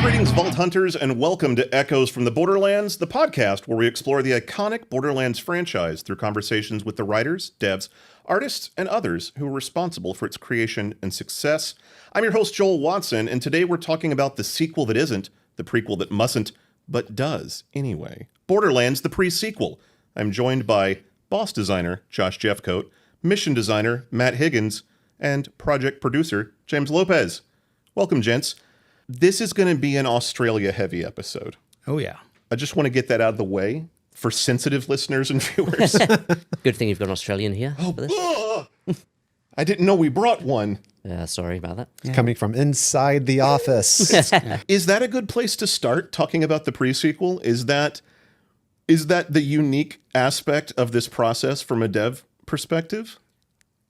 Greetings, Vault Hunters, and welcome to Echoes from the Borderlands, the podcast where we explore the iconic Borderlands franchise through conversations with the writers, devs, artists, and others who are responsible for its creation and success. I'm your host, Joel Watson, and today we're talking about the sequel that isn't, the prequel that mustn't, but does anyway. Borderlands, the pre-sequel. I'm joined by boss designer Josh Jeffcoat, mission designer Matt Higgins, and project producer James Lopez. Welcome, gents. This is going to be an Australia-heavy episode. Oh, yeah. I just want to get that out of the way for sensitive listeners and viewers. Good thing you've got an Australian here for this. I didn't know we brought one. Sorry about that. Yeah. Coming from inside the office. Is that a good place to start talking about the pre-sequel? Is that the unique aspect of this process from a dev perspective?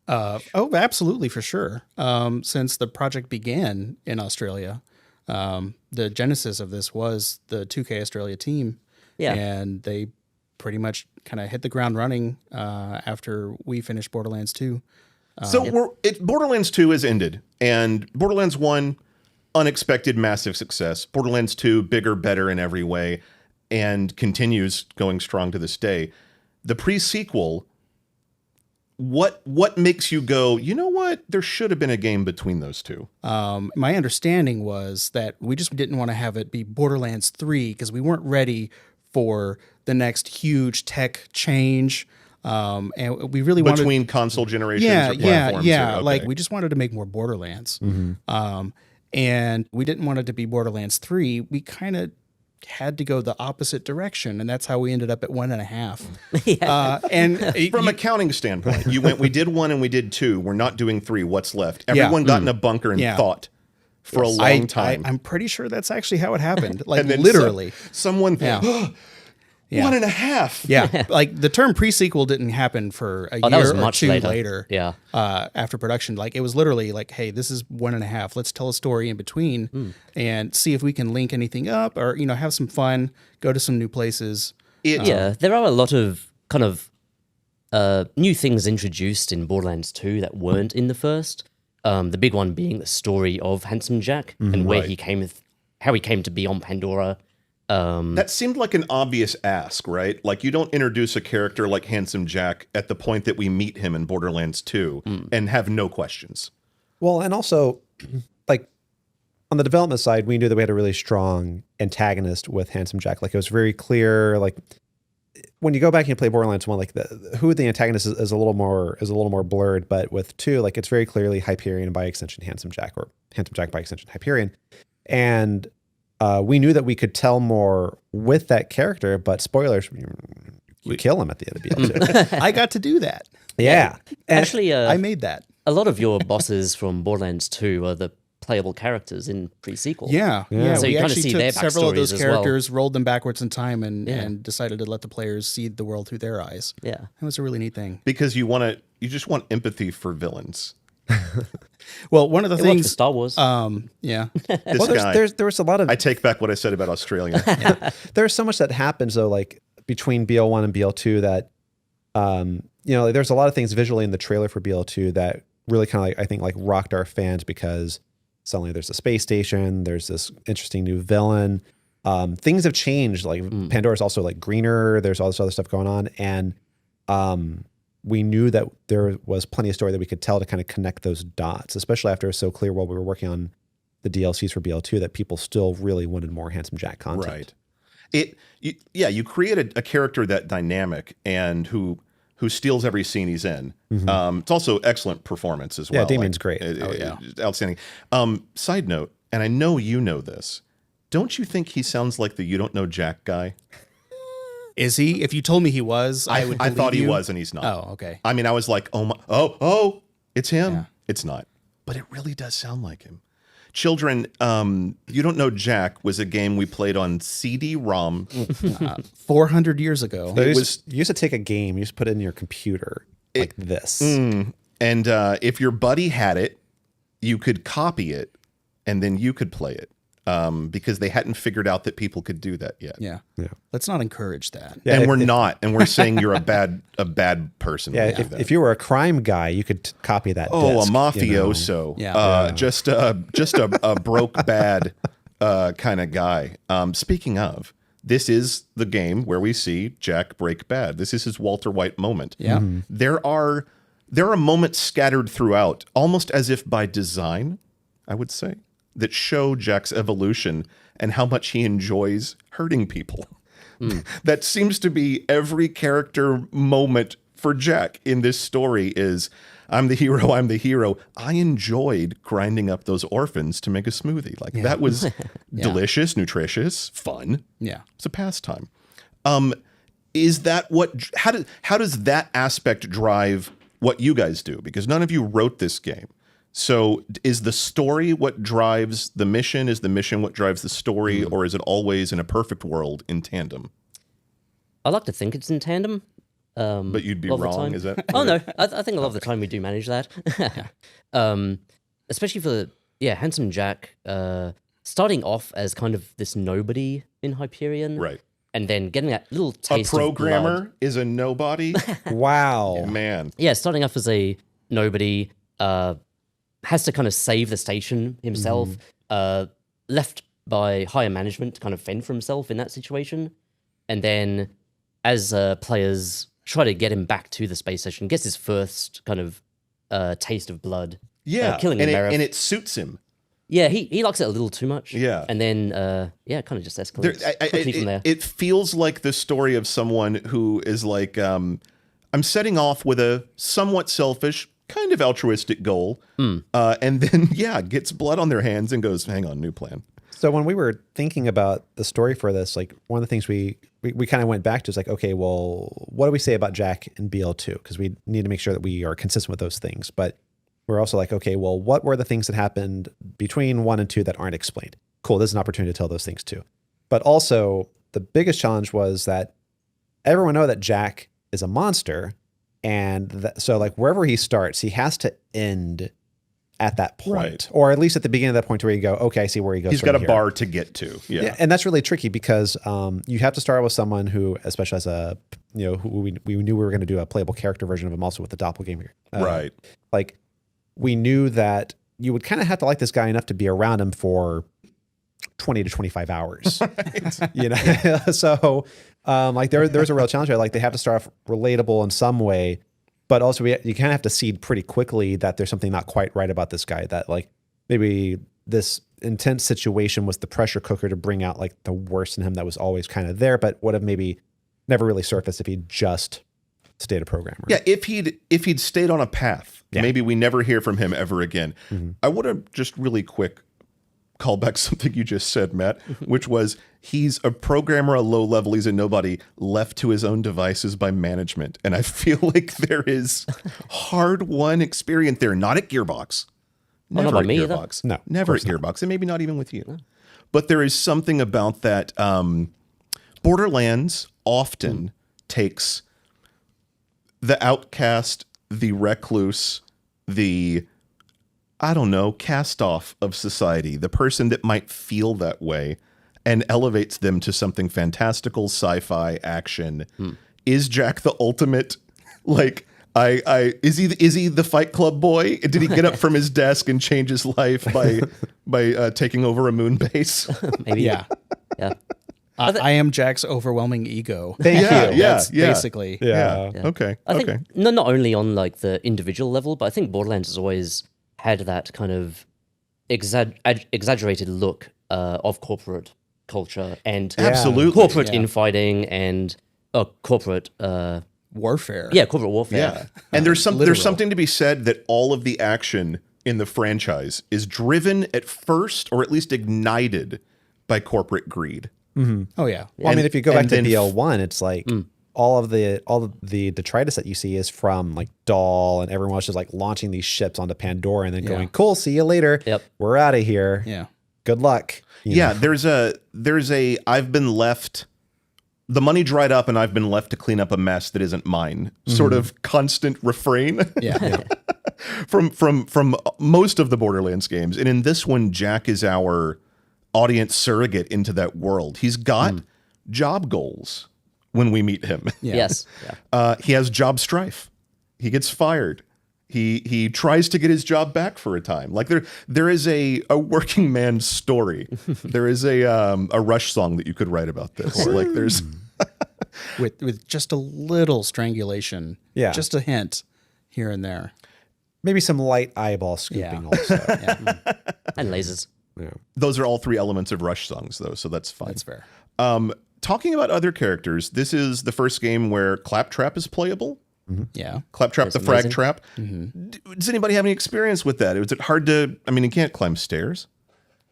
Oh, absolutely, for sure. Since the project began in Australia, the genesis of this was the 2K Australia team. Yeah. And they pretty much kind of hit the ground running after we finished Borderlands 2. Borderlands 2 has ended, and Borderlands 1, unexpected, massive success. Borderlands 2, bigger, better in every way, and continues going strong to this day. The pre-sequel, what makes you go, you know what? There should have been a game between those two. My understanding was that we just didn't want to have it be Borderlands 3 because we weren't ready for the next huge tech change. And we really wanted between console generations or platforms. Okay. Like we just wanted to make more Borderlands. Mm-hmm. And we didn't want it to be Borderlands 3. We kind of had to go the opposite direction, and that's how we ended up at 1.5. And from a counting standpoint, we did 1 and we did 2. We're not doing 3. What's left? Everyone got in a bunker and thought for a long time. I'm pretty sure that's actually how it happened. Like and then literally, someone. 1.5. Yeah, like the term pre-sequel didn't happen for a year or two later. Yeah, after production, like it was literally like, hey, this is 1.5. Let's tell a story in between and see if we can link anything up, or have some fun, go to some new places. There are a lot of kind of new things introduced in Borderlands 2 that weren't in the first. The big one being the story of Handsome Jack and where he came, how he came to be on Pandora. That seemed like an obvious ask, right? Like you don't introduce a character like Handsome Jack at the point that we meet him in Borderlands 2 and have no questions. Well, and also, like, on the development side, we knew that we had a really strong antagonist with Handsome Jack. Like, it was very clear, like, when you go back and you play Borderlands 1, like, who the antagonist is a little more blurred, but with 2, like, it's very clearly Hyperion by extension Handsome Jack, or Handsome Jack by extension Hyperion. And we knew that we could tell more with that character, but spoilers, you kill him at the end of BL2. I got to do that. Yeah. Actually, I made that. A lot of your bosses from Borderlands 2 are the playable characters in pre-sequel. Yeah. So we you kind of actually see took their several of those backstories characters, rolled them backwards in time, and decided to let the players see the world through their eyes. Yeah. It was a really neat thing. Because you just want empathy for villains. Well, one of the things for Star Wars. Yeah. There was a lot of. I take back what I said about Australia. There's so much that happens though, like between BL1 and BL2 that, there's a lot of things visually in the trailer for BL2 that really kind of like, I think like rocked our fans because suddenly there's a space station, there's this interesting new villain. Things have changed. Like Pandora's also like greener. There's all this other stuff going on. And, we knew that there was plenty of story that we could tell to kind of connect those dots, especially after it was so clear while we were working on the DLCs for BL2 that people still really wanted more Handsome Jack content. Right. You created a character that dynamic and who steals every scene he's in. Mm-hmm. It's also excellent performance as well. Yeah, Damien's great. Outstanding. Side note, and I know you know this, don't you think he sounds like the You Don't Know Jack guy? Is he? If you told me he was, I would. I thought he you. was, and he's not. Oh, okay. I mean, I was like, oh, it's him. Yeah. It's not, but it really does sound like him. Children, You Don't Know Jack was a game we played on CD-ROM 400 years ago. So you used to take a game, you just put it in your computer like this, and if your buddy had it, you could copy it, and then you could play it. Because they hadn't figured out that people could do that yet. Yeah. Let's not encourage that. Yeah, and we're not. And we're saying you're a bad person. Yeah. If you were a crime guy, you could copy that. Oh, disc, a mafioso. Yeah. Just a broke bad kind of guy. Speaking of, this is the game where we see Jack break bad. This is his Walter White moment. Yeah. There are moments scattered throughout, almost as if by design, I would say, that show Jack's evolution and how much he enjoys hurting people. That seems to be every character moment for Jack in this story is, I'm the hero, I'm the hero. I enjoyed grinding up those orphans to make a smoothie. Like that was delicious, nutritious, fun. Yeah. It's a pastime. Is that how does that aspect drive what you guys do? Because none of you wrote this game. So is the story what drives the mission? Is the mission what drives the story? Or is it always in a perfect world in tandem? I like to think it's in tandem. But you'd be a lot of the wrong, time. is that? Oh, no. I think a lot of the time we do manage that. Especially for, Handsome Jack, starting off as kind of this nobody in Hyperion. Right. And then getting that little A taste of blood. programmer is a nobody? Wow. Man. Yeah, starting off as a nobody, has to kind of save the station himself, left by higher management to kind of fend for himself in that situation. And then as players try to get him back to the space station, gets his first kind of taste of blood. Yeah. Killing and Merriff. it suits him. Yeah, he likes it a little too much. Yeah. And then, kind of just escalates quickly from there. It feels like the story of someone who is like, I'm setting off with a somewhat selfish, kind of altruistic goal. And then, gets blood on their hands and goes, hang on, new plan. So when we were thinking about the story for this, like one of the things we kind of went back to is like, okay, well, what do we say about Jack in BL2? Because we need to make sure that we are consistent with those things. But we're also like, okay, well, what were the things that happened between 1 and 2 that aren't explained? Cool, this is an opportunity to tell those things too. But also, the biggest challenge was that everyone know that Jack is a monster, and so like wherever he starts, he has to end at that point, Right. or at least at the beginning of that point where you go, okay, I see where he goes. He's from got a here. bar to get to. Yeah. And that's really tricky because you have to start with someone who, especially as who we knew we were going to do a playable character version of him also with the doppelganger. Right. Like we knew that you would kind of have to like this guy enough to be around him for 20 to 25 hours. Right. So like there's a real challenge there. Like they have to start off relatable in some way, but also you kind of have to seed pretty quickly that there's something not quite right about this guy, that like maybe this intense situation was the pressure cooker to bring out like the worst in him that was always kind of there, but would have maybe never really surfaced if he just stayed a programmer. Yeah, if he'd stayed on a path, maybe we never hear from him ever again. I want to just really quick call back something you just said, Matt, which was he's a programmer, a low level, he's a nobody, left to his own devices by management. And I feel like there is hard-won experience there, not at Gearbox. Never not by at me either. Gearbox. No, never at Gearbox, and maybe not even with you. No. But there is something about that. Borderlands often takes the outcast, the recluse, the, I don't know, cast off of society, the person that might feel that way, and elevates them to something fantastical, sci-fi, action. Is Jack the ultimate, like, is he the Fight Club boy? Did he get up from his desk and change his life by taking over a moon base? Maybe. Yeah. Yeah. I am Jack's overwhelming ego. Thank you. That's basically. Yeah. Yeah. Okay. I think not only on like the individual level, but I think Borderlands has always had that kind of exaggerated look of corporate culture and Absolutely. corporate Yeah. infighting and corporate Warfare. corporate warfare. Yeah. And there's something to be said that all of the action in the franchise is driven at first, or at least ignited, by corporate greed. Oh yeah. Well, I mean, if you go back and to then BL1, it's like all of the detritus that you see is from like Dahl and everyone else just like launching these ships onto Pandora and then going, cool, see you later. Yep. We're out of here. Yeah. Good luck. You know? There's a I've been left, the money dried up and I've been left to clean up a mess that isn't mine sort of constant refrain. Yeah. from most of the Borderlands games. And in this one, Jack is our audience surrogate into that world. He's got job goals when we meet him. Yeah. Yes. Yeah. He has job strife. He gets fired. He tries to get his job back for a time. Like there is a working man's story. There is a Rush song that you could write about this. Like there's with just a little strangulation, Yeah. just a hint here and there. Maybe some light eyeball scooping also. And lasers. Yeah. those are all 3 elements of Rush songs though, so that's fine. That's fair. Talking about other characters, this is the first game where Claptrap is playable. Yeah. Claptrap That's the frag amazing. trap. Does anybody have any experience with that? Was it hard to? I mean, you can't climb stairs.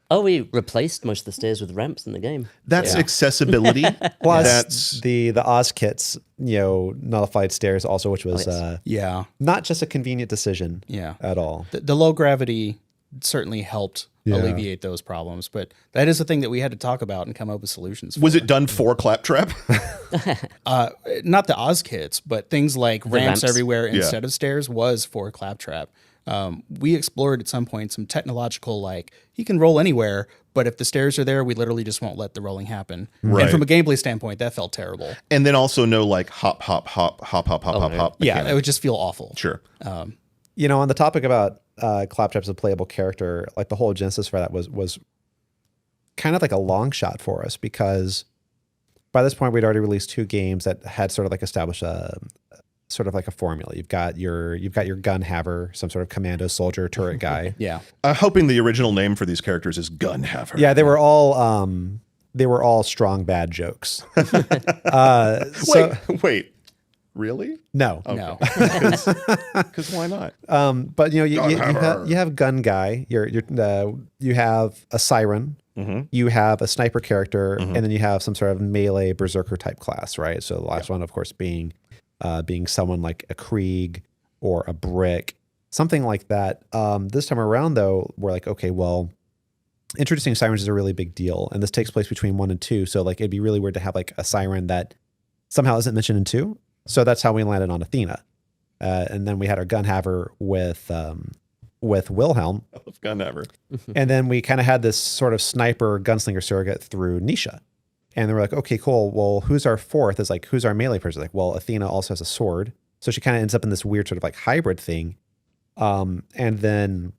Oh, we replaced most of the stairs with ramps in the game. That's accessibility. Plus That's the Oz kits, nullified stairs also, which was Yeah. not just a convenient decision Yeah. at all. The low gravity certainly helped alleviate those problems, but that is a thing that we had to talk about and come up with solutions for. was it done for Claptrap? Not the Oz kits, but things like ramps ramps. everywhere instead of stairs was for Claptrap. We explored at some point some technological, like he can roll anywhere, but if the stairs are there, we literally just won't let the rolling happen. Right. And from a gameplay standpoint, that felt terrible. And then also no like hop, hop, hop, hop, hop, hop, hop, no. hop. Yeah, mechanic. it would just feel awful. Sure. On the topic about Claptrap as a playable character, like the whole genesis for that was kind of like a long shot for us, because by this point we'd already released 2 games that had sort of like established a sort of like a formula. You've got your gun haver, some sort of commando soldier turret guy. Yeah. Hoping the original name for these characters is Gun Haver. Yeah, they were all strong bad jokes. Wait. Really? No. No. Because why not? But you have gun guy. You have a siren. You have a sniper character, and then you have some sort of melee berserker type class, right? So the last one, of course, being someone like a Krieg or a Brick, something like that. This time around, though, we're like, okay, well, introducing sirens is a really big deal, and this takes place between 1 and 2. So like, it'd be really weird to have like a siren that somehow isn't mentioned in 2. So that's how we landed on Athena, and then we had our gun haver with Wilhelm. I love Gun Haver. And then we kind of had this sort of sniper gunslinger surrogate through Nisha. And they were like, okay, cool. Well, who's our 4th? Is like, who's our melee person? Like, well, Athena also has a sword. So she kind of ends up in this weird sort of like hybrid thing. And then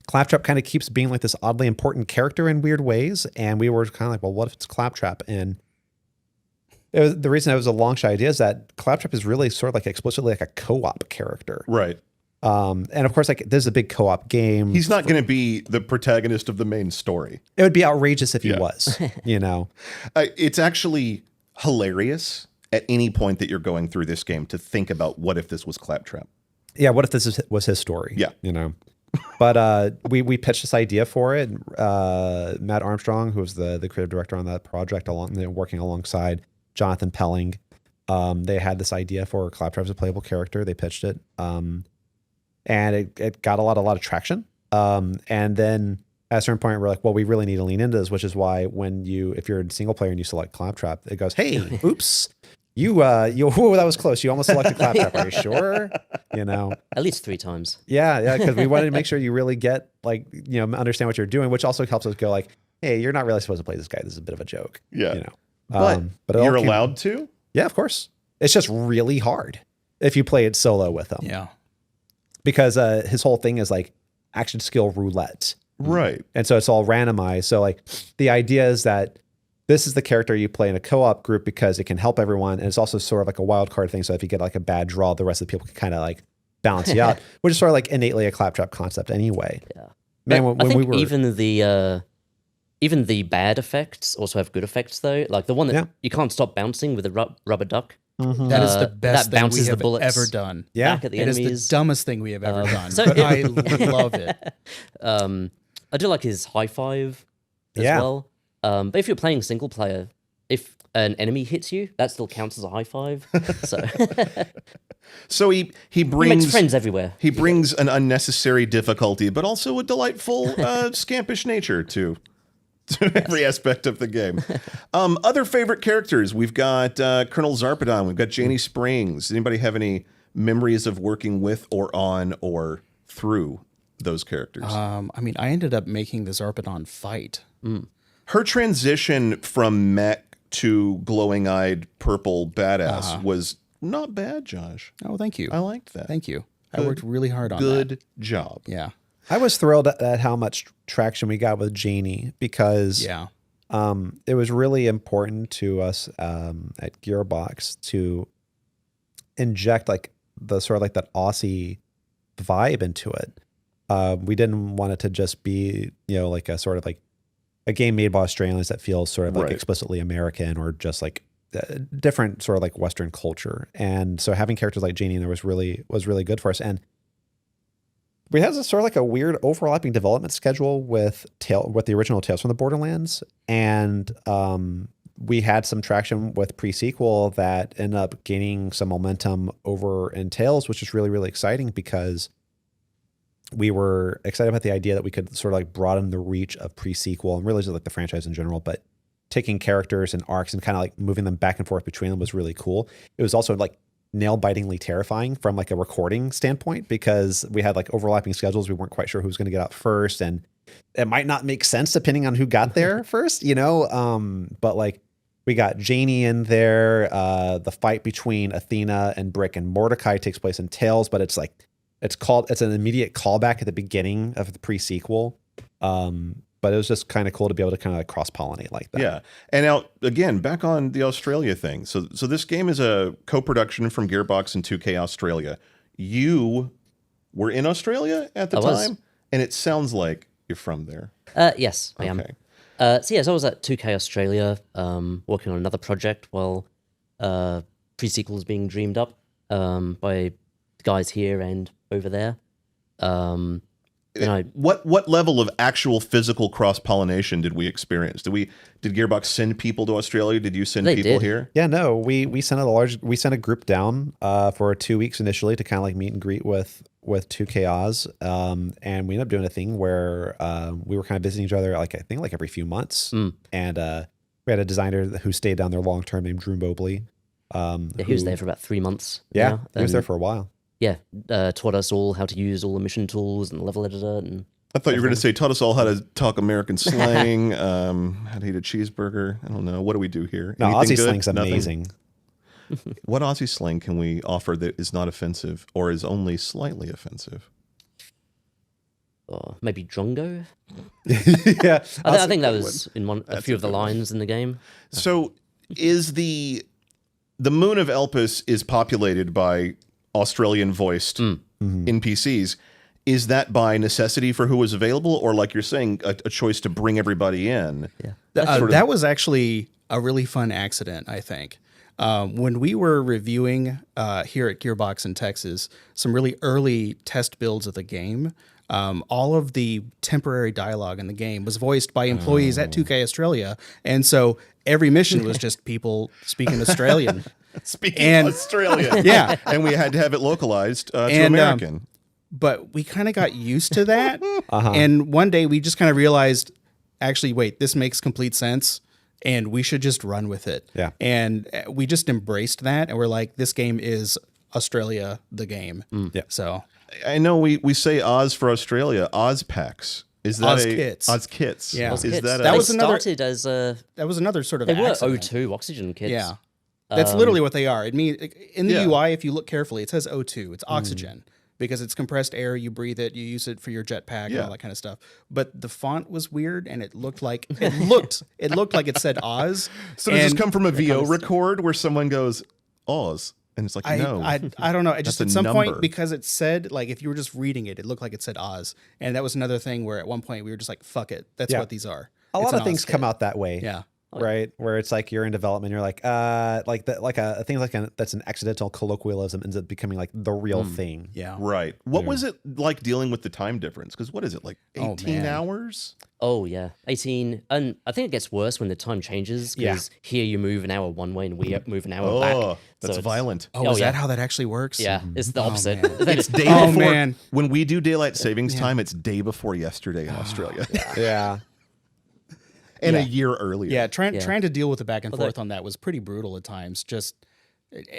Claptrap kind of keeps being like this oddly important character in weird ways. And we were kind of like, well, what if it's Claptrap? And the reason it was a long shot idea is that Claptrap is really sort of like explicitly like a co-op character. Right. And of course, like this is a big co-op game. He's not going to be the protagonist of the main story. It would be outrageous if he Yeah. was, It's actually hilarious at any point that you're going through this game to think about what if this was Claptrap. Yeah, what if this was his story? Yeah. But we pitched this idea for it. Matt Armstrong, who was the creative director on that project, working alongside Jonathan Pelling, they had this idea for Claptrap as a playable character. They pitched it, and it got a lot of traction. And then at a certain point, we're like, well, we really need to lean into this, which is why if you're in single player and you select Claptrap, it goes, hey, oops. Whoa, that was close. You almost selected Claptrap. Are you sure? At least 3 times. Yeah, because we wanted to make sure you really get understand what you're doing, which also helps us go like, hey, you're not really supposed to play this guy. This is a bit of a joke. Yeah. But You're allowed to? Yeah, of course. It's just really hard if you play it solo with him. Yeah. Because his whole thing is like action skill roulette. Right. And so it's all randomized. So like the idea is that this is the character you play in a co-op group because it can help everyone. And it's also sort of like a wild card thing. So if you get like a bad draw, the rest of the people can kind of like balance you out, which is sort of like innately a Claptrap concept anyway. Yeah. Man, I when think we were even the bad effects also have good effects though. Like the one that you can't stop bouncing with a rubber duck. That is the best that thing bounces we the have bullets ever done. Yeah. Back at the It is enemies. the dumbest thing we have ever done, so but I love it. I do like his high five as Yeah. well. But if you're playing single player, if an enemy hits you, that still counts as a high five. So So he he brings makes friends everywhere. He brings an unnecessary difficulty, but also a delightful scampish nature to every aspect of the game. Other favorite characters. We've got Colonel Zarpedon. We've got Janie Springs. Anybody have any memories of working with or on or through those characters? I ended up making the Zarpedon fight. Her transition from mech to glowing-eyed purple badass was not bad, Josh. Oh, thank you. I liked that. Thank you. I worked really hard on that. Good job. Yeah. I was thrilled at how much traction we got with Janie because Yeah. it was really important to us at Gearbox to inject like the sort of like that Aussie vibe into it. We didn't want it to just be, like a sort of like a game made by Australians that feels sort of like Right. explicitly American or just like different sort of like Western culture. And so having characters like Janie in there was really good for us. And we had sort of like a weird overlapping development schedule with the original Tales from the Borderlands. And we had some traction with pre-sequel that ended up gaining some momentum over in Tales, which is really, really exciting because we were excited about the idea that we could sort of like broaden the reach of pre-sequel and really just like the franchise in general, but taking characters and arcs and kind of like moving them back and forth between them was really cool. It was also like nail-bitingly terrifying from like a recording standpoint because we had like overlapping schedules. We weren't quite sure who was going to get out first, and it might not make sense depending on who got there first, but like we got Janie in there. The fight between Athena and Brick and Mordecai takes place in Tales, but it's an immediate callback at the beginning of the pre-sequel. But it was just kind of cool to be able to kind of like cross-pollinate like that. Yeah. And now, again, back on the Australia thing. So this game is a co-production from Gearbox and 2K Australia. You were in Australia at the I was. time, and it sounds like you're from there. Yes, I am. Okay. So I was at 2K Australia, working on another project while pre-sequel was being dreamed up by the guys here and over there. And I, What level of actual physical cross-pollination did we experience? Did Gearbox send people to Australia? Did you send They people did. here? Yeah, no, we sent a group down for 2 weeks initially to kind of like meet and greet with 2K Oz, and we ended up doing a thing where we were kind of visiting each other I think every few months, and we had a designer who stayed down there long term named Drew Mobley. he was there for about 3 months. Yeah, now, he was there and, for a while. Yeah, taught us all how to use all the mission tools and the level editor. And I thought you were going to say, taught us all how to talk American slang, how to eat a cheeseburger. I don't know. What do we do here? No, Anything Aussie good? slang's Nothing? amazing. What Aussie slang can we offer that is not offensive or is only slightly offensive? maybe Drongo. Yeah, I think that was in a few of the lines in the game. So is the Moon of Elpis is populated by Australian voiced NPCs. Is that by necessity for who was available, or like you're saying, a choice to bring everybody in? Yeah. That was actually a really fun accident, I think. When we were reviewing here at Gearbox in Texas, some really early test builds of the game, all of the temporary dialogue in the game was voiced by employees at 2K Australia. And so every mission was just people speaking Australian. Speaking Australian. Yeah. And we had to have it localized to American. But we kind of got used to that. And one day we just kind of realized, actually, wait, this makes complete sense. And we should just run with it. Yeah. And we just embraced that. And we're like, this game is Australia, the game. Yeah. So I know we say Oz for Australia, Ozpacks. Is that Oz Kits. Oz Kits? Yeah. Is Kits. that They was another- started as that was another sort of they were accident. O2 oxygen kits. Yeah. That's literally what they are. It means in the Yeah. UI, if you look carefully, it says O2. It's oxygen because it's compressed air. You breathe it. You use it for your jetpack and Yeah. all that kind of stuff. But the font was weird, and it looked like it said Oz. So does this And come from a VO record where someone goes Oz, and it's like no, I don't know. I just That's at a some number. point, because it said, like, if you were just reading it, it looked like it said Oz, and that was another thing where at one point we were just like, "Fuck it, that's Yeah. what these are." A It's lot an of things Oz come kit. out that way. Yeah. Right, where it's like you're in development, you're like a thing that's an accidental colloquialism ends up becoming like the real thing. Yeah. right. What was it like dealing with the time difference? Because what is it, like Oh, 18 man. hours? Oh yeah, 18, and I think it gets worse when the time changes. Because here you move an hour one way and we move an hour back. Oh, that's So it's- violent. Oh, is yeah. that how that actually works? Yeah, it's the opposite. man. It's day Oh, before. man. When we do daylight savings time, it's day before yesterday in Australia, Yeah. and a year earlier. Yeah, trying Yeah. to deal with the back and Although- forth on that was pretty brutal at times. Just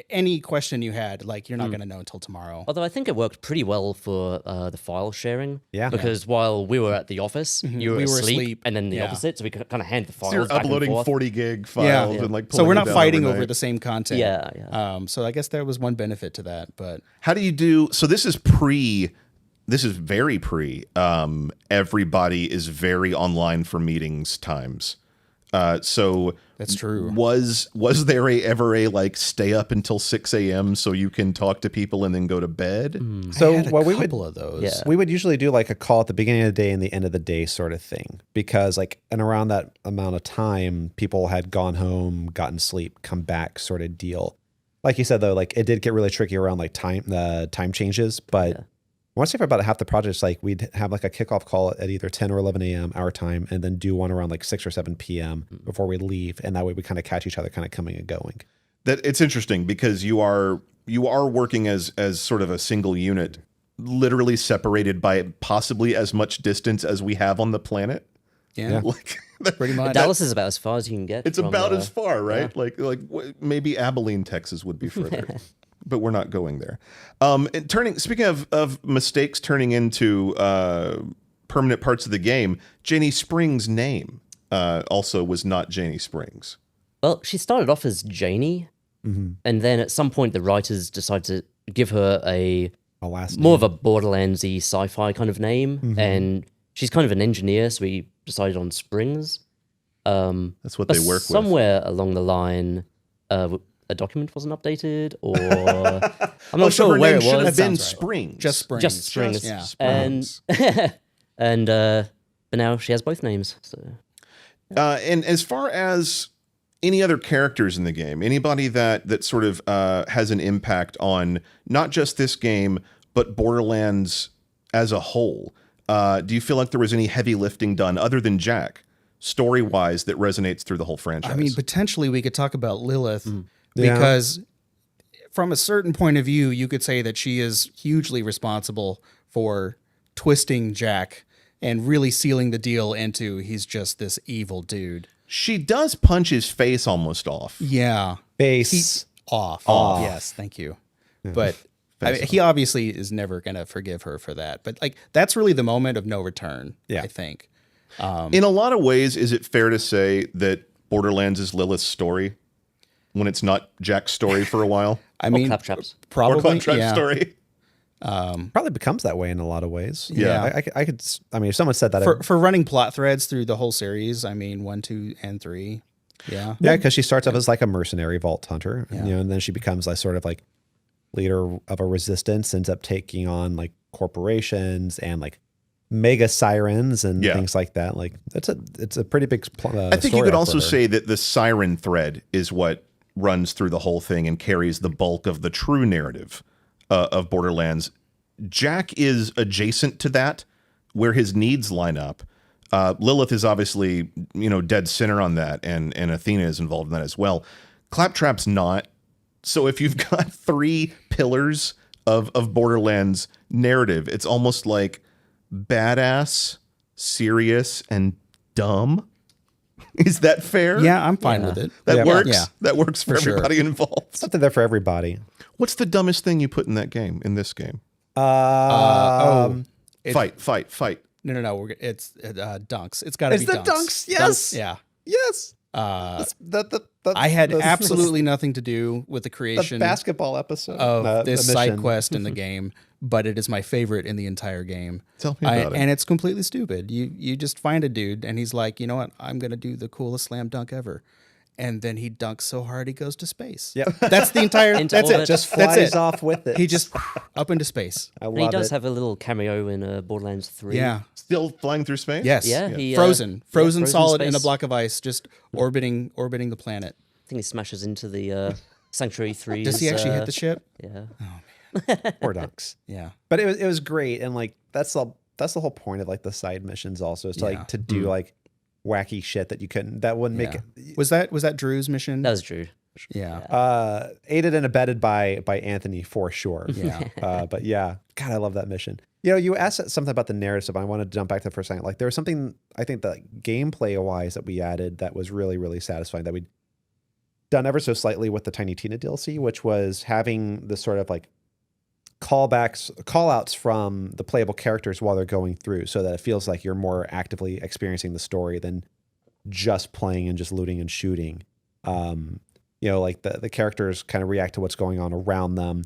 any question you had, like you're not going to know until tomorrow. Although I think it worked pretty well for the file sharing. Yeah. Because while we were at the office, you were We were asleep, asleep. and then the Yeah. opposite, so we could kind of hand the files So you're back uploading and forth. 40 gig files and like So pulling we're it not down fighting overnight. over the same content. Yeah. So I guess there was one benefit to that, but How do you do? So this is very pre. Everybody is very online for meetings times. So that's true. Was there ever a like stay up until 6 a.m. so you can talk to people and then go to bed? So I had a what we would couple of those. Yeah. we would usually do like a call at the beginning of the day and the end of the day sort of thing, because like and around that amount of time, people had gone home, gotten sleep, come back, sort of deal. Like you said though, like it did get really tricky around like the time changes, but. Once for about half the projects, like we'd have like a kickoff call at either 10 or 11 a.m. our time, and then do one around like 6 or 7 p.m. before we leave, and that way we kind of catch each other, kind of coming and going. That it's interesting because you are working as sort of a single unit, literally separated by possibly as much distance as we have on the planet. Yeah. Like Pretty much. Dallas is about as far as you can get. it's from, about as far, right? Like maybe Abilene, Texas would be further. But we're not going there. Speaking of mistakes turning into permanent parts of the game, Janie Springs' name also was not Janie Springs. Well, she started off as Janie, and then at some point the writers decided to give her a last more of a Borderlands-y sci-fi kind of name, and she's kind of an engineer, so we decided on Springs. That's what But they work with. somewhere along the line, a document wasn't updated, or I'm not so sure her where name it should was. have been Sounds right. Springs. Just Springs. Just Springs. Yeah. Springs. But now she has both names. So And as far as any other characters in the game, anybody that sort of has an impact on not just this game, but Borderlands as a whole, do you feel like there was any heavy lifting done other than Jack, story-wise, that resonates through the whole franchise? I mean, potentially we could talk about Lilith Yeah. because from a certain point of view, you could say that she is hugely responsible for twisting Jack and really sealing the deal into he's just this evil dude. she does punch his face almost off. Yeah. base. Off. Yes, thank you. But I mean, he obviously is never going to forgive her for that. But like that's really the moment of no return, Yeah. I think. In a lot of ways, is it fair to say that Borderlands is Lilith's story when it's not Jack's story for a while? I mean, Claptrap's. probably. Or Claptrap's yeah. story? Probably becomes that way in a lot of ways. Yeah. I could. I mean, if someone said that, For running plot threads through the whole series, I mean, 1, 2, and 3. Yeah. yeah, because she starts off as like a mercenary vault hunter, and then she becomes like sort of like leader of a resistance, ends up taking on like corporations and like mega sirens and things like that. Like it's a pretty big. I think you could also say that the siren thread is what runs through the whole thing and carries the bulk of the true narrative of Borderlands. Jack is adjacent to that, where his needs line up. Lilith is obviously, dead center on that, and Athena is involved in that as well. Claptrap's not. So if you've got 3 pillars of Borderlands narrative, it's almost like badass, serious, and dumb. Is that fair? Yeah, I'm fine with it. That works. Yeah. That works for sure. everybody involved. something there for everybody. What's the dumbest thing you put in that game? In this game? It- Fight. No. It's dunks. It's got to be It's the dunks. dunks, yes. Yeah. Yes. I had absolutely nothing to do with the the creation basketball episode of this the side mission. quest in the game, but it is my favorite in the entire game. Tell me about it. And it's completely stupid. You just find a dude and he's like, you know what? I'm going to do the coolest slam dunk ever. And then he dunks so hard he goes to space. Yep. That's the entire. Into That's it. orbit. Just That's flies it. off with it. He just up into space. I And he love does it. have a little cameo in Borderlands 3. Yeah. Still flying through space? Yes. Yeah, he, frozen frozen solid in a space. block of ice, just orbiting the planet. I think he smashes into the Sanctuary 3. Does he actually hit the ship? Yeah. Poor dunks. Yeah. But it was great, and like that's the whole point of like the side missions also is to like to do like wacky shit that wouldn't make it. Was that Drew's mission? That was Drew. Yeah. Aided and abetted by Anthony for sure. Yeah. But yeah, God, I love that mission. You asked something about the narrative, but I want to jump back to the first second. Like there was something I think that gameplay wise that we added that was really, really satisfying that done ever so slightly with the Tiny Tina DLC, which was having this sort of like call outs from the playable characters while they're going through, so that it feels like you're more actively experiencing the story than just playing and just looting and shooting. Like the characters kind of react to what's going on around them.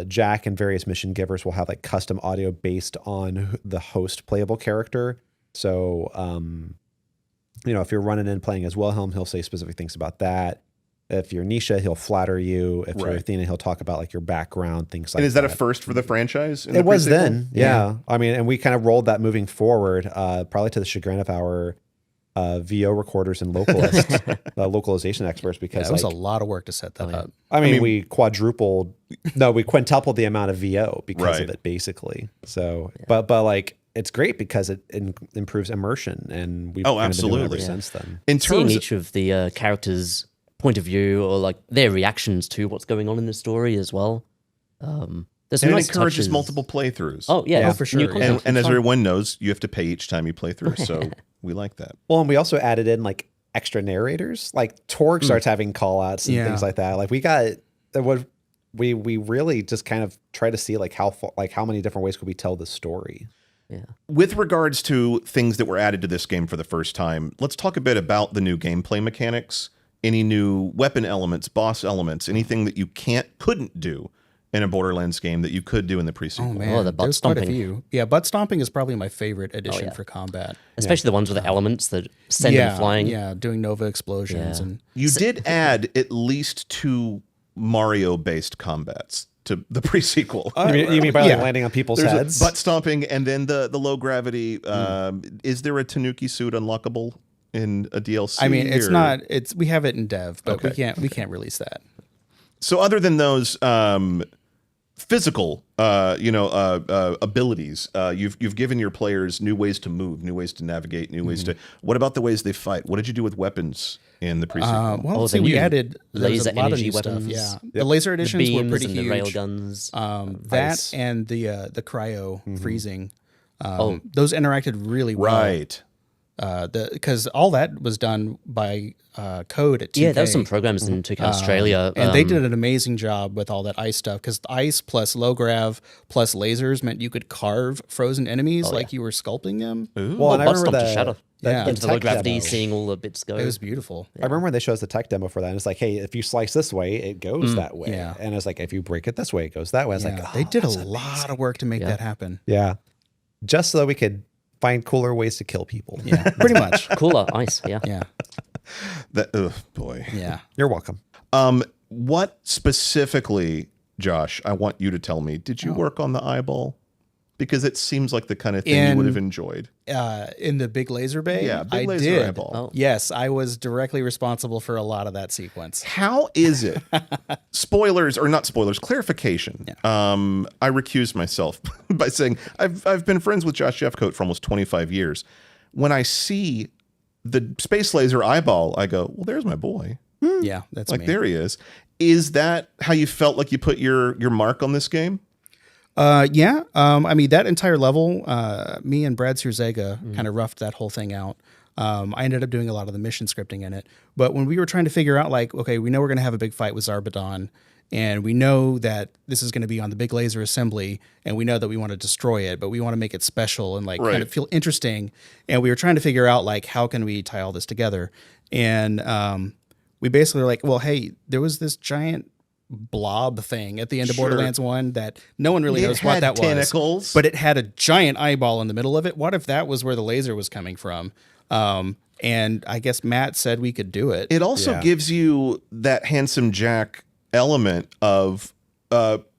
Jack and various mission givers will have like custom audio based on the host playable character. So, if you're running in playing as Wilhelm, he'll say specific things about that. If you're Nisha, he'll flatter you. If you're Athena, he'll talk about like your background, things like that. And is that a first for the franchise? It was then, yeah. I mean, and we kind of rolled that moving forward, probably to the chagrin of our VO recorders and localization experts, because it was a lot of work to set that up. I mean, we quintupled the amount of VO because of it, basically. So, but like, it's great because it improves immersion, and we've kind of been doing it ever since then. In terms each of the characters' point of view, or like their reactions to what's going on in the story as well. There's some nice encourages touches. multiple playthroughs. Oh yeah, for sure. And as everyone knows, you have to pay each time you play through. So we like that. Well, and we also added in like extra narrators. Like Torg starts having call outs and things like that. Like we really just kind of try to see like how many different ways could we tell the story. Yeah. With regards to things that were added to this game for the first time, let's talk a bit about the new gameplay mechanics. Any new weapon elements, boss elements, anything that you couldn't do in a Borderlands game that you could do in the pre-sequel. Oh man, the butt there's quite a stomping. few. Yeah, butt stomping is probably my favorite addition for combat. Especially the ones with the elements that send them flying. Yeah, doing Nova explosions and You did add at least 2 Mario-based combats to the pre-sequel. You mean by like landing on people's There's heads? butt stomping, and then the low gravity. Is there a Tanuki suit unlockable in a DLC? I mean, it's not. We have it in dev, but we can't release that. So other than those physical, abilities, you've given your players new ways to move, new ways to navigate, new ways to. What about the ways they fight? What did you do with weapons in the pre-sequel? Well, see, we added laser a lot of energy new stuff. weapons. Yeah, the laser editions were pretty and huge. the rail guns. That and the cryo freezing. Those interacted really well. Right. Because all that was done by code at 2K. Yeah, there was some programs in 2K Australia. And they did an amazing job with all that ice stuff, because ice plus low grav plus lasers meant you could carve frozen enemies like you were sculpting them. Well, and I remember to shadow. Yeah. Into the low gravity, demo. seeing all the bits go. It was beautiful. I remember when they showed us the tech demo for that, and it's like, hey, if you slice this way, it goes that way. Yeah. And it's like, if you break it this way, it goes that way. I was like, They did a lot of work to make that happen. yeah. Just so that we could find cooler ways to kill people. Yeah, pretty much. Cooler ice, yeah. Yeah, Boy. yeah. You're welcome. What specifically, Josh, I want you to tell me, did you work on the eyeball? Because it seems like the kind of thing you would have enjoyed. In the big laser bay, Yeah, big I laser did. eyeball. Oh. Yes, I was directly responsible for a lot of that sequence. How is it? Spoilers or not spoilers? Clarification. Yeah. I recuse myself by saying I've been friends with Josh Jeffcoat for almost 25 years. When I see the space laser eyeball, I go, "Well, there's my boy. Yeah, that's Like me. there he is." Is that how you felt like you put your mark on this game? Yeah. I mean, that entire level, me and Brad Surzega kind of roughed that whole thing out. I ended up doing a lot of the mission scripting in it. But when we were trying to figure out, like, okay, we know we're going to have a big fight with Zarbadon, and we know that this is going to be on the big laser assembly, and we know that we want to destroy it, but we want to make it special and like kind of feel interesting. And we were trying to figure out, like, how can we tie all this together? And we basically were like, well, hey, there was this giant blob thing at the end of Borderlands 1 that no one really knows what that tentacles. was. But it had a giant eyeball in the middle of it. What if that was where the laser was coming from? And I guess Matt said we could do it. It also gives you that Handsome Jack element of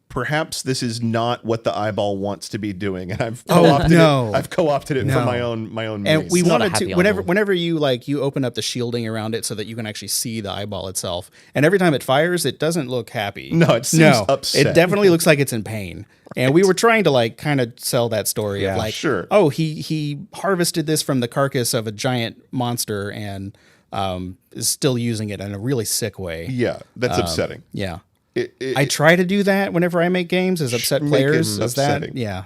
perhaps this is not what the eyeball wants to be doing, and I've co-opted it. I've co-opted it for my own And means. we It's not a wanted to happy whenever you open up the shielding around it so that you can actually see the eyeball itself. And every time it fires, it doesn't look happy. No, it seems upset. It definitely looks like it's in pain. And we were trying to like kind of sell that story of like, oh, he harvested this from the carcass of a giant monster and is still using it in a really sick way. Yeah, that's upsetting. Yeah. I try to do that whenever I make games, is upset Make players. it Is that upsetting. yeah.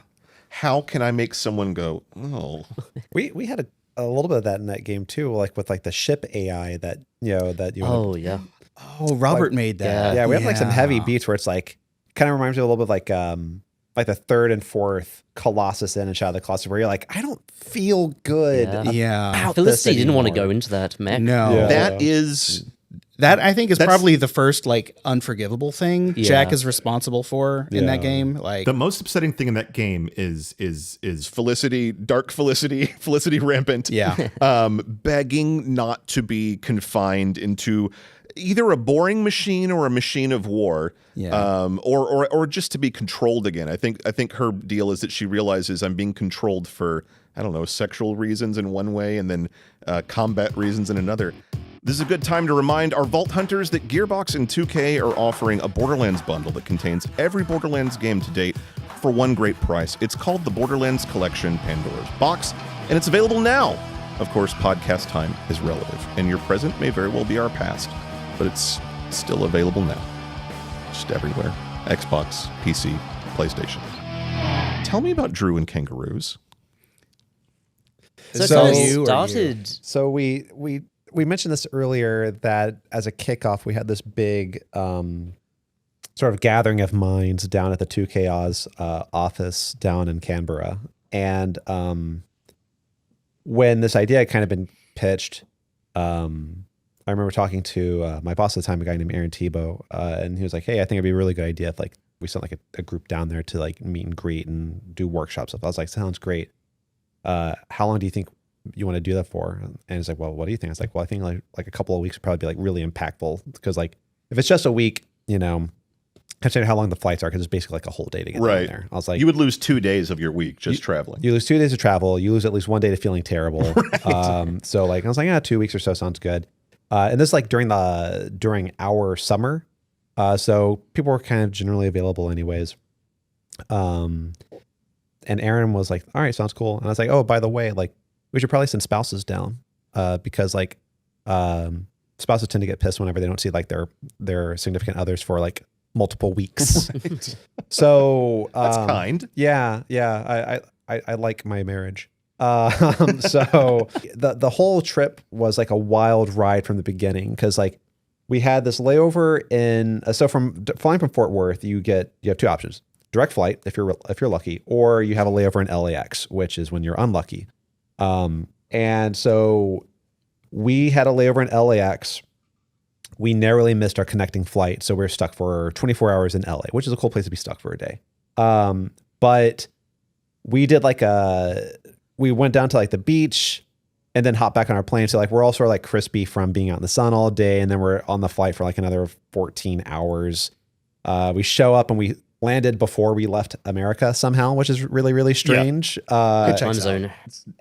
How can I make someone go, oh? We had a little bit of that in that game too, like with like the ship AI that you Oh, yeah. Oh, Robert made that. Yeah, we have like some heavy beats where it's like kind of reminds me a little bit like the third and fourth Colossus in and Shadow of the Colossus, where you're like, I don't feel good. Yeah. Felicity didn't want to go into that mech. No. Yeah. That I think is probably the first like unforgivable thing Jack is responsible for in that game. Like the most upsetting thing in that game is Felicity, dark Felicity, Felicity rampant. Yeah. Begging not to be confined into either a boring machine or a machine of war. Yeah. Or just to be controlled again. I think her deal is that she realizes I'm being controlled for, I don't know, sexual reasons in one way and then combat reasons in another. This is a good time to remind our Vault Hunters that Gearbox and 2K are offering a Borderlands bundle that contains every Borderlands game to date for one great price. It's called the Borderlands Collection Pandora's Box, and it's available now. Of course, podcast time is relative, and your present may very well be our past, but it's still available now. Just everywhere. Xbox, PC, PlayStation. Tell me about Drew and Kangaroos. So it started. So we mentioned this earlier that as a kickoff, we had this big sort of gathering of minds down at the 2K Oz office down in Canberra. And when this idea had kind of been pitched, I remember talking to my boss at the time, a guy named Aaron Tebow, and he was like, hey, I think it'd be a really good idea if like we sent like a group down there to like meet and greet and do workshops. I was like, sounds great. How long do you think you want to do that for? And he's like, well, what do you think? I was like, well, I think like a couple of weeks would probably be like really impactful, because like if it's just a week, you know, considering how long the flights are, because it's basically like a whole day to get down there. I was like, you would lose 2 days of your week just traveling. You lose 2 days of travel. You lose at least 1 day to feeling terrible. Right. So like I was like, yeah, 2 weeks or so sounds good. And this like during our summer, so people were kind of generally available anyways. And Aaron was like, all right, sounds cool. And I was like, oh, by the way, like we should probably send spouses down, because like spouses tend to get pissed whenever they don't see like their significant others for like multiple weeks. Right. So that's kind. Yeah. I like my marriage. So the whole trip was like a wild ride from the beginning, because like we had this layover in so from flying from Fort Worth, you have two options: direct flight if you're lucky, or you have a layover in LAX, which is when you're unlucky. And so we had a layover in LAX. We narrowly missed our connecting flight, so we were stuck for 24 hours in LA, which is a cool place to be stuck for a day. But we did we went down to like the beach and then hopped back on our plane. So like we're all sort of like crispy from being out in the sun all day, and then we're on the flight for like another 14 hours. We show up and we landed before we left America somehow, which is really, really strange. Good time zone.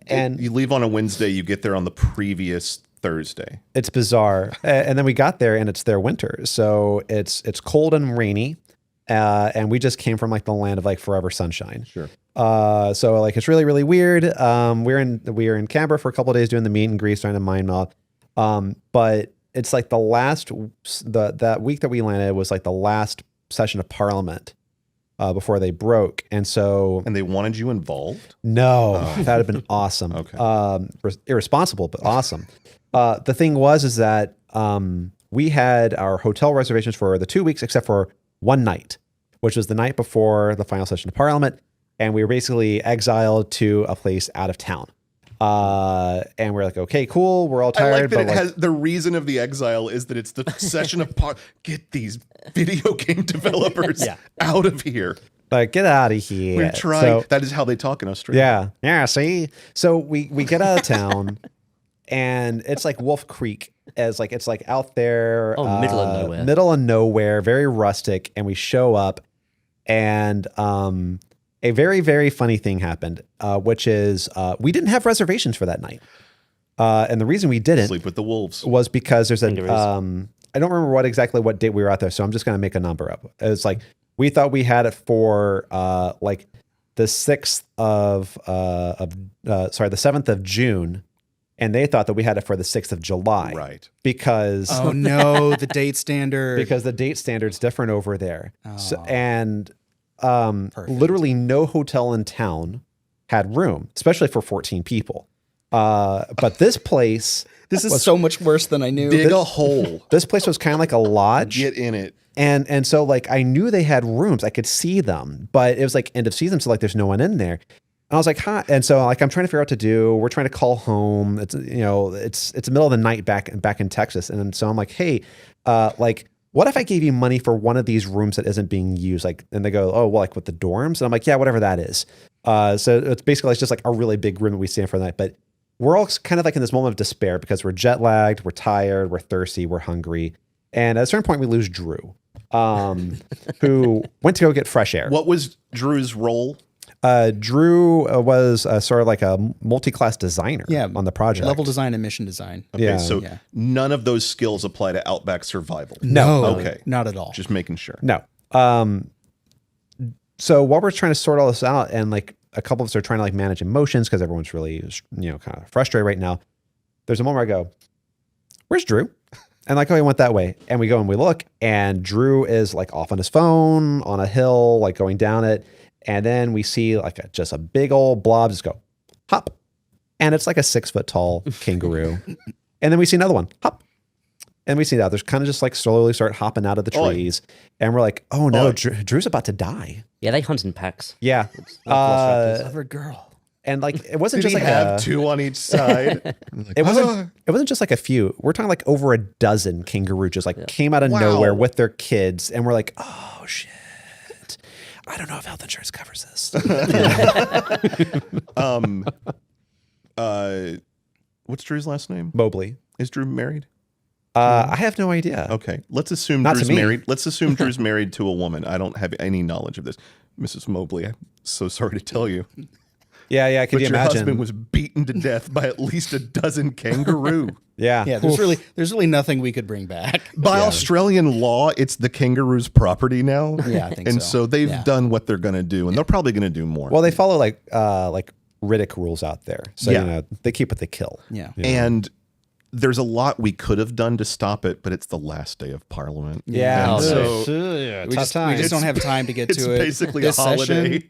And you leave on a Wednesday, you get there on the previous Thursday. It's bizarre. And then we got there and it's their winter. So it's cold and rainy. And we just came from like the land of like forever sunshine. Sure. So like it's really, really weird. We were in Canberra for a couple of days doing the meet and greet, trying to mind meld. But it's like that week that we landed was like the last session of Parliament before they broke. And they wanted you involved? No, that would have been awesome. Okay. Irresponsible, but awesome. The thing is that we had our hotel reservations for the 2 weeks, except for one night, which was the night before the final session of Parliament. And we were basically exiled to a place out of town. And we're like, okay, cool. We're all tired. I like that it has the reason of the exile is that it's the session of get these video game developers out of here. Like, get out of here. We're trying. That is how they talk in Australia. Yeah. See? So we get out of town and it's like Wolf Creek, it's like out there. Middle of nowhere. Middle of nowhere, very rustic. And we show up and a very, very funny thing happened, which is we didn't have reservations for that night. And the reason we didn't sleep with the wolves was because there's I don't remember what date we were out there, so I'm just going to make a number up. It's like we thought we had it for like the 6th the 7th of June, and they thought that we had it for the 6th of July. Right. Because the date standard. Because the date standard's different over there. Oh. So, and literally no hotel in town had room, especially for 14 people. But this place This is so much worse than I knew. Dig a hole. This place was kind of like a lodge. Get in it. And so like I knew they had rooms. I could see them, but it was like end of season, so like there's no one in there. And I was like, huh. And so like I'm trying to figure out what to do. We're trying to call home. It's it's the middle of the night back in Texas. And so I'm like, hey, like what if I gave you money for one of these rooms that isn't being used? Like, and they go, oh, well, like with the dorms? And I'm like, yeah, whatever that is. So it's basically, it's just like a really big room that we stay in for the night. But we're all kind of like in this moment of despair because we're jet lagged, we're tired, we're thirsty, we're hungry. And at a certain point we lose Drew, who went to go get fresh air. What was Drew's role? Drew was sort of like a multi-class designer on the project. Level design and mission design. Okay, Yeah. so none of those skills apply to Outback survival. No. Okay. Not at all. Just making sure. No. So while we're trying to sort all this out and like a couple of us are trying to like manage emotions because everyone's really, kind of frustrated right now. There's a moment where I go, where's Drew? And like, oh, he went that way. And we go and we look and Drew is like off on his phone on a hill, like going down it. And then we see like just a big old blob just go hop. And it's like a 6 foot tall kangaroo. And then we see another one hop. And we see the others kind of just like slowly start hopping out of the trees. And we're like, oh no, Drew's about to die. Yeah, they hunt in packs. Yeah. Clever girl. And like, it wasn't Did just he like have two on each side? it wasn't just like a few. We're talking like over a dozen kangaroo just like came out of nowhere with their kids. And we're like, oh shit. I don't know if health insurance covers this. What's Drew's last name? Mobley. Is Drew married? I have no idea. Okay, let's assume Not to Drew's me. married. Let's assume Drew's married to a woman. I don't have any knowledge of this, Mrs. Mobley. I'm so sorry to tell you, Yeah. Could but you your imagine? husband was beaten to death by at least a dozen kangaroo. Yeah. Yeah, there's really nothing we could bring back. By Australian law, it's the kangaroo's property now. Yeah, I think and so. so they've done what they're going to do, and they're probably going to do more. Well, they follow like Riddick rules out there. So, they keep what they kill. Yeah. and there's a lot we could have done to stop it, but it's the last day of Parliament. Yeah. And so We just don't have time to get it's to it. basically This a holiday. session,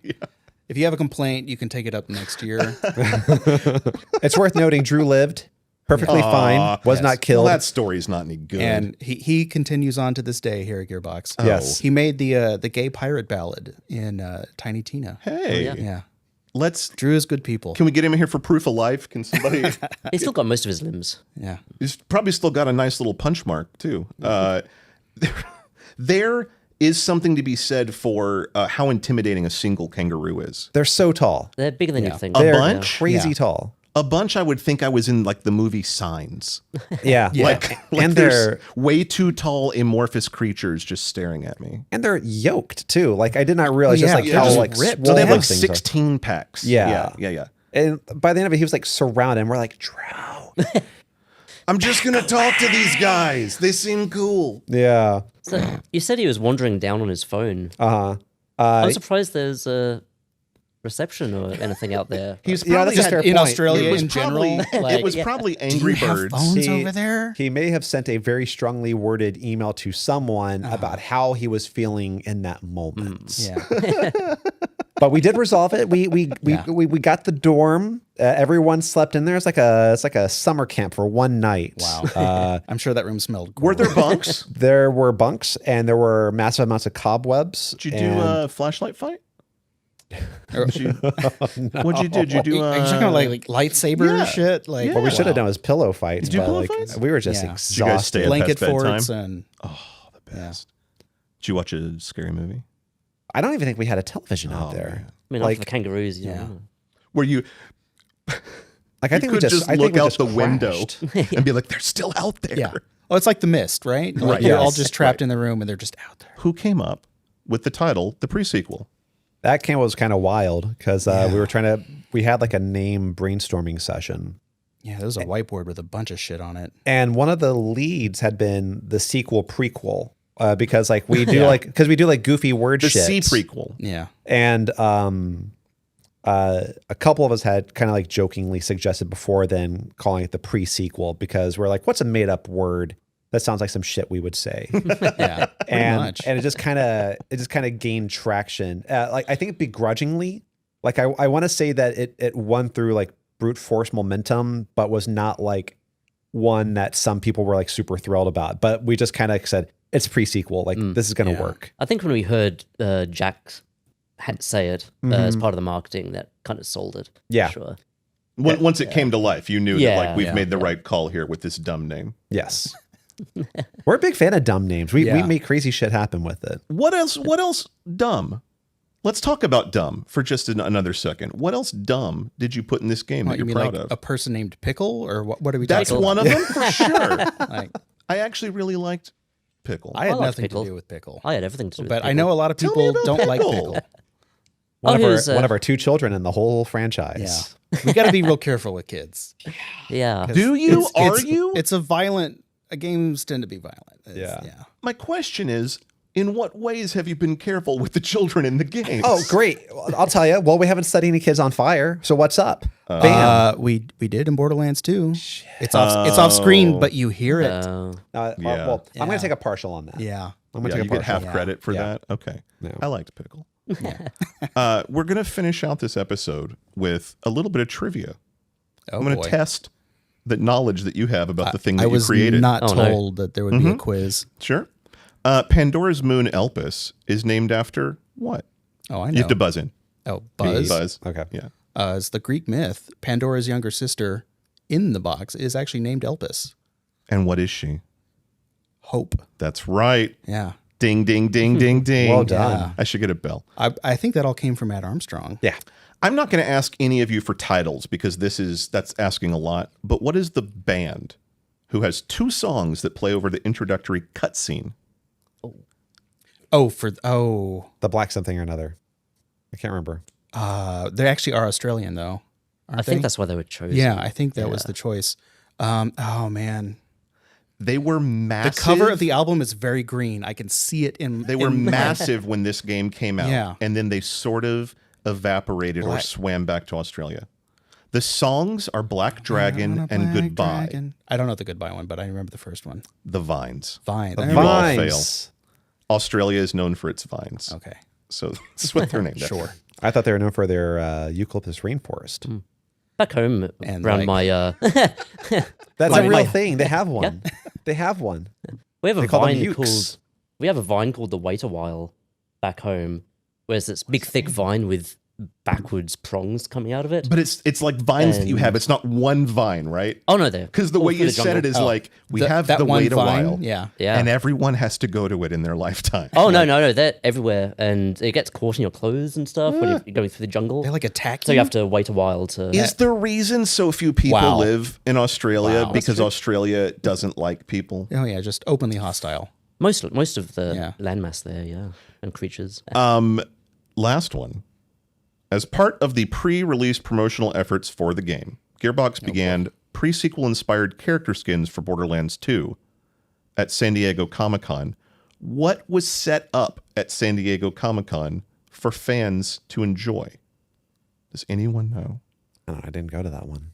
if you have a complaint, you can take it up next year. It's worth noting Drew lived perfectly fine, was not killed. Well, that story's not any good. And he continues on to this day here at Gearbox. Yes. He made the gay pirate ballad in Tiny Tina. Hey, Yeah. Drew is good people. Can we get him in here for proof of life? Can somebody? He's still got most of his limbs. Yeah. He's probably still got a nice little punch mark too. There is something to be said for how intimidating a single kangaroo is. They're so tall. They're bigger than you think. They're bunch? crazy tall. A bunch, I would think I was in like the movie Signs. Yeah. Like And there's way too tall amorphous creatures just staring at me. And they're yoked too. Like I did not realize Yeah, just like they're how just like ripped. So they have swole like things are. 16 packs. Yeah. Yeah. And by the end of it, he was like surrounded. And we're like, Drew. I'm just gonna talk to these guys. They seem cool. Yeah. So you said he was wandering down on his phone. Uh-huh. I'm surprised there's a reception or anything out there. He's Yeah, probably that's a had, fair in point. Australia it was in probably, general. it was yeah. probably Do Angry you have Birds. phones over there? He may have sent a very strongly worded email to someone about how he was feeling in that moment. Yeah. But we did resolve it. We got the dorm. Everyone slept in there. It's like a summer camp for one night. Wow. I'm sure that room smelled Were great. there bunks? There were bunks and there were massive amounts of cobwebs. Did you do a flashlight fight? What'd you do? Did you do Are you talking about like lightsaber shit? Like What we should have done was pillow fights. Did you but pillow like, fights? we were just Yeah. Did you guys stay exhausted. at blanket past bedtime? forts and The best. Did you watch a scary movie? I don't even think we had a television out there. man. I mean, like- like the kangaroos. You Yeah. know. Where you Like I think we could just I look think we out just the window crashed. and be like, they're still out there. yeah. Oh, it's like The Mist, right? Like Right, You're all yes. just trapped in the room and they're just out there. Who came up with the title, the prequel? That camp was kind of wild because we had like a name brainstorming session. Yeah, there was a whiteboard with a bunch of shit on it. And one of the leads had been the sequel prequel because like we do because we do like goofy word The shit. C prequel. Yeah. And a couple of us had kind of like jokingly suggested before then calling it the pre-sequel because we're like, what's a made up word that sounds like some shit we would say? Yeah. Pretty and much. and it just kind of gained traction. Like I think begrudgingly, like I want to say that it won through like brute force momentum, but was not like one that some people were like super thrilled about, but we just kind of said it's pre-sequel. Like this is going to work. I think when we heard Jack had say it as part of the marketing, that kind of sold it. Yeah. For sure. Once it came to life, you knew that Yeah, like we've yeah, made the right call here with this dumb name. Yes. We're a big fan of dumb names. We make crazy shit happen with it. What else dumb? Let's talk about dumb for just another second. What else dumb did you put in this game that you're you mean proud like of? a person named Pickle, or what are we That's talking one about? of them for sure. Like, I actually really liked Pickle. I had liked nothing Pickle. to do with Pickle. I had everything to do with But I Pickle. know a lot of Tell me people about don't like Pickle. Pickle. One of our 2 children in the whole franchise. Yeah. We got to be real careful with kids. Yeah. Do you? Are you? It's a violent. Games tend to be violent. Yeah. My question is, in what ways have you been careful with the children in the game? Oh, great. I'll tell you. Well, we haven't set any kids on fire. So what's up? Bam. We did in Borderlands 2. It's off screen, but you hear it. Well, I'm Yeah. going to take a partial on that. Yeah. I'm going Yeah, to you take a get partial. half credit for Yeah. that? Okay. No. I liked Pickle. We're going to finish out this episode with a little bit of trivia. Oh, I'm going boy. to test the knowledge that you have about the thing that I you was created. not Oh, no. told that there would be a quiz. Sure. Pandora's moon Elpis is named after what? Oh, I know. You have to buzz in. Oh, Buzz. Buzz. Okay. Yeah. It's the Greek myth. Pandora's younger sister in the box is actually named Elpis. And what is she? Hope. That's right. Yeah. Ding, ding, ding, ding, ding. Well done. Yeah. I should get a bell. I think that all came from Matt Armstrong. Yeah. I'm not going to ask any of you for titles because that's asking a lot. But what is the band who has 2 songs that play over the introductory cutscene? The Black Something or Another. I can't remember. They actually are Australian though. I think that's why they were chosen. Yeah, I think that was the choice. Oh man, They were massive. the cover of the album is very green. I can see it in. They were in- massive when this game came out. Yeah. And then they sort of evaporated or Black- swam back to Australia. The songs are Black Dragon and Black Goodbye. Dragon. I don't know the Goodbye one, but I remember the first one. The Vines. Vine. The There we Vine. go. all fail. Vines. Australia is known for its vines. Okay. So that's what they're named after. Sure. I thought they were known for their eucalyptus rainforest. Back home And around like- my That's Like- a real like- thing. They have one. They have one. we have a They call them vine ukes. called the Wait a While back home, where it's this big thick vine with backwards prongs coming out of it. But it's like vines that you And- have. It's not one vine, right? Oh no, they're Because the all way through you the said it jungle. is like we Th- have that the one wait a vine, while. Yeah. Yeah. And everyone has to go to it in their lifetime. Oh no, they're everywhere, and it gets caught in your clothes and stuff when you're going through the jungle. They like attack So you have to wait a while to. Is the reason so few people Wow. live in Australia Wow. because Australia doesn't like people? Oh yeah, just openly hostile. Most of the Yeah. landmass there, yeah, and creatures. Last one. As part of the pre-release promotional efforts for the game, Gearbox began pre-sequel inspired character skins for Borderlands 2 at San Diego Comic-Con. What was set up at San Diego Comic-Con for fans to enjoy? Does anyone know? Oh, I didn't go to that one.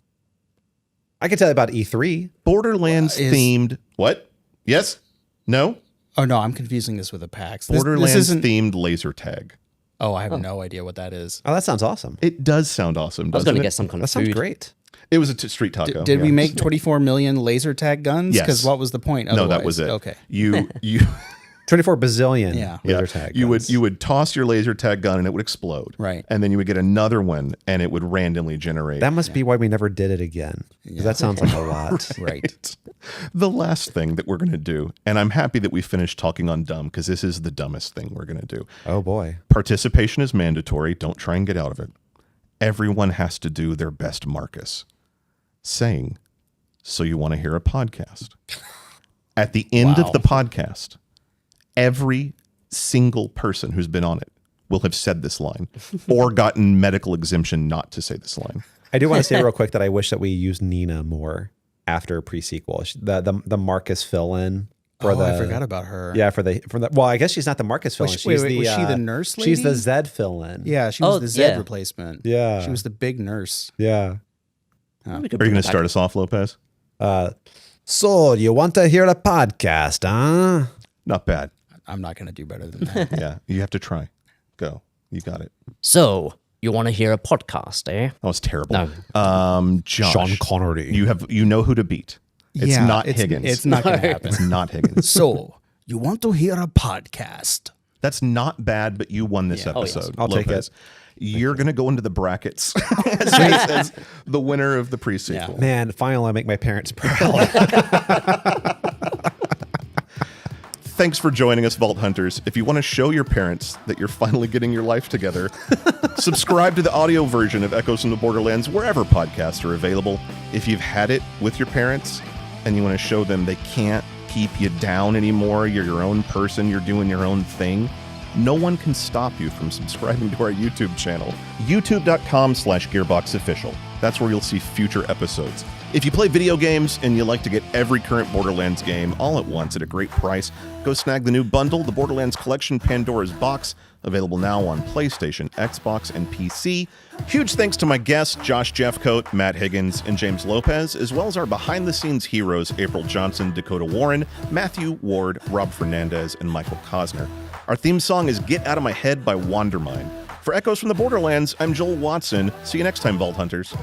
I can tell you about E3. Borderlands themed. What? Yes? No? Oh no, I'm confusing this with a PAX. Borderlands this isn't. themed laser tag. Oh, I have no idea what that is. Oh, that sounds awesome. It does sound awesome, I was doesn't going to it? get some kind That of sounds food. great. It was a street taco. Did we yeah. make 24 million laser tag guns? Yes. Because what was the point? No, that otherwise? was it. Okay. You 24 bazillion Yeah. laser tag. You guns. would toss your laser tag gun and it would explode. Right. And then you would get another one and it would randomly generate. That must be why we never did it again. 'Cause that sounds like a lot. Right. The last thing that we're going to do, and I'm happy that we finished talking on dumb because this is the dumbest thing we're going to do. Oh boy. Participation is mandatory. Don't try and get out of it. Everyone has to do their best Marcus. Saying, so you want to hear a podcast. At the end Wow. of the podcast, every single person who's been on it will have said this line or gotten medical exemption not to say this line. I do want to say real quick that I wish that we used Nina more after pre-sequel. The Marcus fill-in for the. I forgot about her. Yeah, for the. Well, I guess she's not the Marcus fill-in. Was she- wait, she's was the, she the nurse She's the lady? Zed fill-in. Yeah, she was Oh, the Zed yeah. replacement. Yeah. She was the big nurse. Yeah. We could Are you bring going to it back. start us off, Lopez? So you want to hear the podcast, huh? Not bad. I'm not going to do better than that. Yeah, you have to try. Go. You got it. So you want to hear a podcast, eh? That was terrible. No. Josh, Sean Connery. you know who to beat. It's not Higgins. It's not going to happen. It's not Higgins. So, you want to hear a podcast? That's not bad, but you won this yes. episode. I'll take Lopez. it. You're going to go into the brackets as the winner of the pre-sequel. Yeah. Man, finally I make my parents proud. Thanks for joining us, Vault Hunters. If you want to show your parents that you're finally getting your life together, subscribe to the audio version of Echoes from the Borderlands wherever podcasts are available. If you've had it with your parents and you want to show them they can't keep you down anymore, you're your own person, you're doing your own thing, no one can stop you from subscribing to our YouTube channel, youtube.com/gearboxofficial. That's where you'll see future episodes. If you play video games and you like to get every current Borderlands game all at once at a great price, go snag the new bundle, the Borderlands Collection Pandora's Box, available now on PlayStation, Xbox, and PC. Huge thanks to my guests, Josh Jeffcoat, Matt Higgins, and James Lopez, as well as our behind-the-scenes heroes, April Johnson, Dakota Warren, Matthew Ward, Rob Fernandez, and Michael Cosner. Our theme song is Get Out of My Head by Wandermind. For Echoes from the Borderlands, I'm Joel Watson. See you next time, Vault Hunters.